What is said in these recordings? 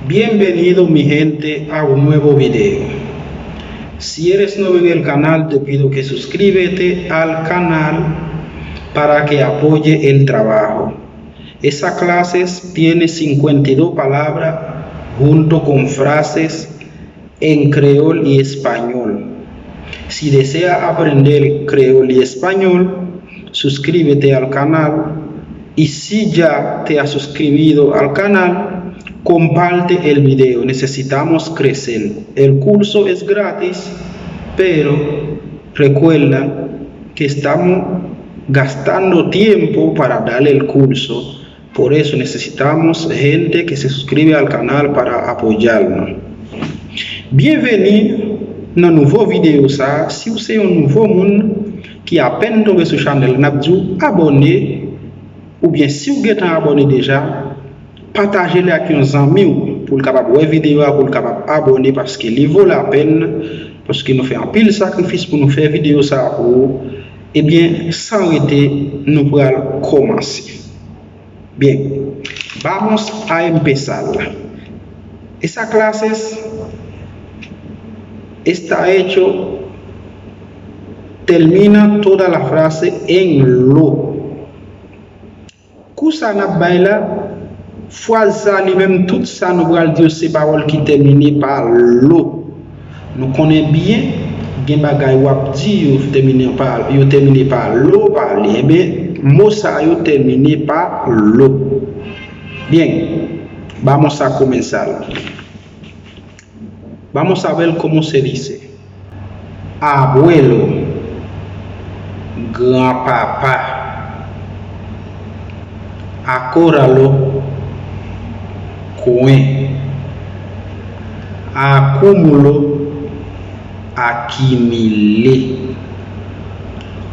Bienvenido mi gente a un nuevo video. Si eres nuevo en el canal, te pido que suscríbete al canal para que apoye el trabajo. Esa clase tiene 52 palabras junto con frases en creol y español. Si desea aprender creol y español, suscríbete al canal, y si ya te has suscrito al canal, comparte el video. Necesitamos crecer. El curso es gratis, pero recuerda que estamos gastando tiempo para darle el curso. Por eso necesitamos gente que se suscribe al canal para apoyarnos. Bienvenido dans un nouveau vidéo. Si vous êtes un nouveau monde qui a peine tombé sur channel, n'abdou abonné, ou bien si vous êtes abonné déjà, partagez-le avec un ami pour le capable voir vidéo, pour le capable abonner, parce qu'il vaut la peine, parce qu'il nous fait un pile sacrifice pour nous faire vidéo ça pour, et bien sans arrêter nous pourrons commencer. Bien, vamos a empezar. Esa clase está hecho, termina toda la frase en lo. Kousa n'a baila, fois ça lui-même tout ça nous va dire ces paroles qui terminent par lo. Nous connaissons bien gen bagay wap di yo terminé par lo parler, mais mot ça yo terminé par lo. Bien, vamos a comenzar. Vamos a ver cómo se dice. Abuelo, grandpapa, acóralo, coin, acúmulo, aquimilé,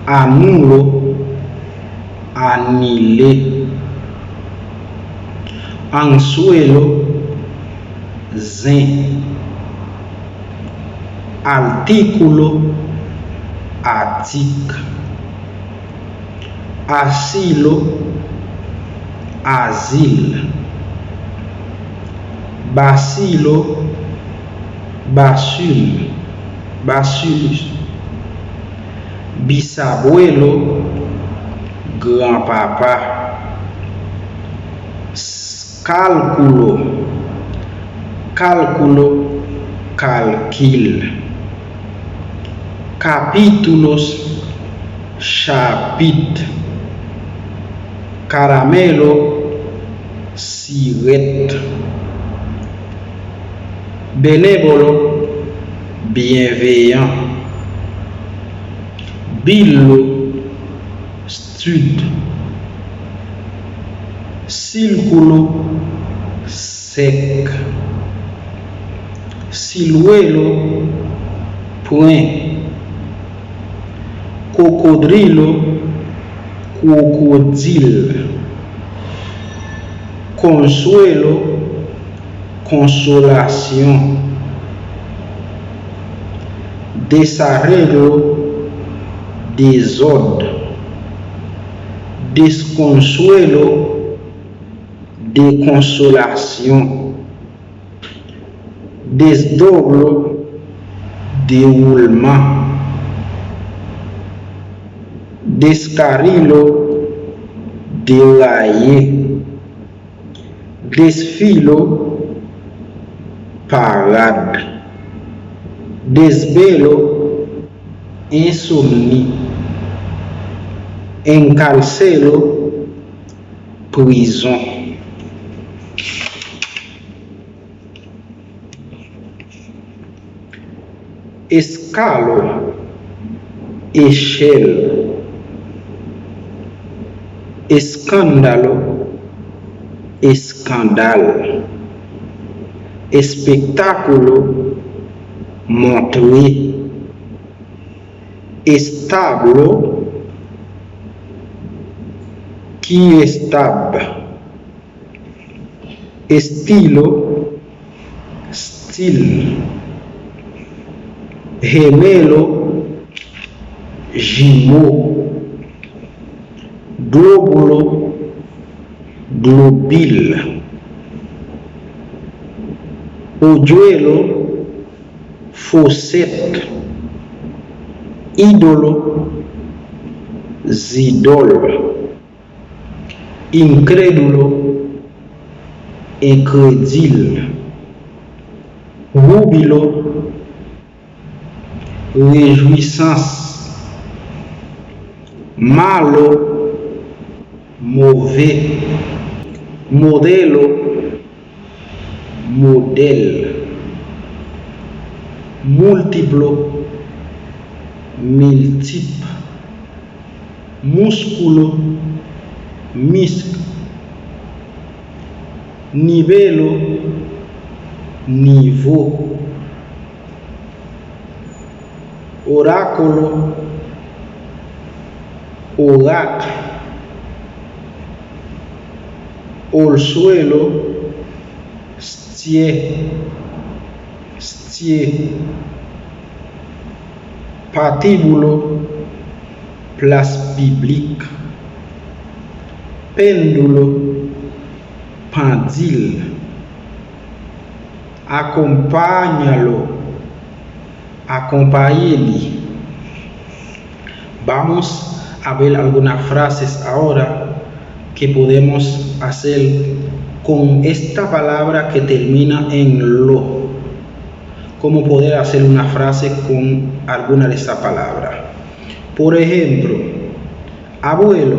anulo, anilé, anzuelo, zin, artículo, atic, asilo, asil, bacilo, basul, basulus, bisabuelo, grandpapa, cálculo, cálculo, calquil, capítulos, chapitre, caramelo, sirette, benévolo, bienveillant, billo, stud, círculo, sec, siluelo, point, cocodrilo, crocodile, consuelo, consolación, desarreglo, desordre, desconsuelo, deconsolación, desdoblo, déroulement, descarrilo, dérailler, desfilo, parade, desvelo, insomnie, encarcelo, prison. Escalo, échelle, escándalo, escandale, espectáculo, montrer, establo, qui estable, estilo, style, gemelo, jumeau, glóbulo, globule, polluelo, faucette, ídolo, zidol, incrédulo, incrédile, júbilo, réjouissance, malo, mauvais, modelo, modèle, múltiplo, multiple, músculo, misc, nivelo, niveau, oráculo, oracle, orzuelo, stier, patíbulo, place publique, péndulo, pendule, acompáñalo, acompáñele. Vamos a ver algunas frases ahora que podemos hacer con esta palabra que termina en lo. Cómo poder hacer una frase con alguna de estas palabras. Por ejemplo, abuelo,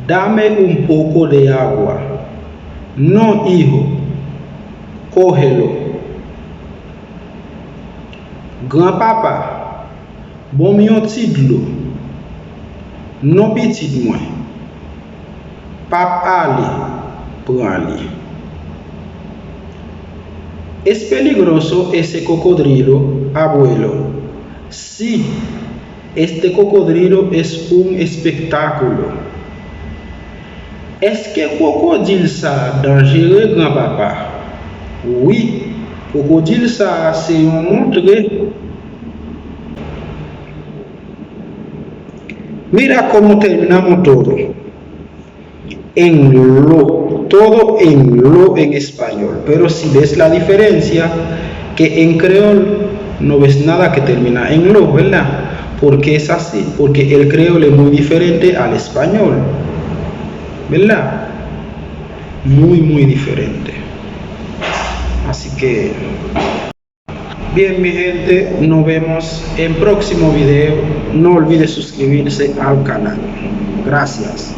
dame un poco de agua. No, hijo, cógelo. Grand-papa, bon mi yon ti d'lo. Non petit mwen. Pap ale, pran li. Es peligroso ese cocodrilo, abuelo. Sí, este cocodrilo es un espectáculo. Est-ce que crocodile ça dangereux, grand-papa? Oui, crocodile ça c'est un montre. Mira cómo terminamos todo. En lo, todo en lo en español. Pero si ves la diferencia, que en creol no ves nada que termina en lo, ¿verdad? Porque es así, porque el creol es muy diferente al español, ¿verdad? Muy diferente. Así que, bien mi gente, nos vemos en próximo video. No olvides suscribirse al canal. Gracias.